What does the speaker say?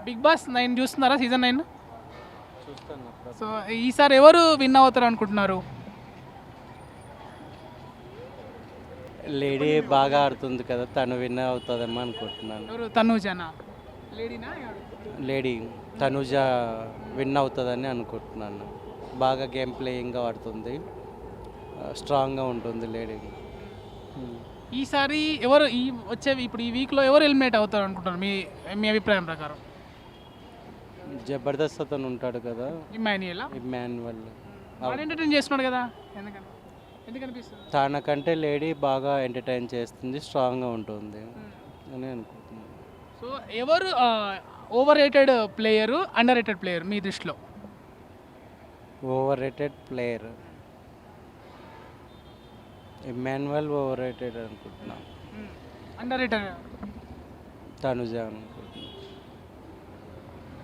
Big boss 9 చూస్తున్నారా season 9? చూస్తాను. So ఈసారి ఎవరు విన్ అవుతారు అనుకుంటున్నారు? లేడీ బాగా ఆడుతుంది కదా, తను విన్ అవుతుందేమో అనుకుంటున్నాను. ఎవరు, తనూజనా? లేడీనా ఎవరు? లేడీ తనుజ విన్ అవుతుందని అనుకుంటున్నాను. బాగా గేమ్ ప్లేయింగ్గా ఆడుతుంది, స్ట్రాంగ్గా ఉంటుంది లేడీ. ఈసారి ఎవరు ఇప్పుడు ఈ వీక్లో ఎవరు ఎలిమినేట్ అవుతారు అనుకుంటున్నారు మీ మీ అభిప్రాయం ప్రకారం? జబర్దస్త్ అతను ఉంటాడు కదా, ఇమాన్యుయలా? ఇమ్మాన్యువల్. బాగా ఎంటర్టైన్ చేస్తున్నాడు కదా, ఎందుకు అనిపిస్తుంది? తనకంటే లేడీ బాగా ఎంటర్టైన్ చేస్తుంది, స్ట్రాంగ్గా ఉంటుంది అని అనుకుంటున్నాను. సో ఎవరు overrated player, underrated player మీ దృష్టిలో? Overrated player Emmanuel overrated అనుకుంటున్నాను. Underrated Tanuja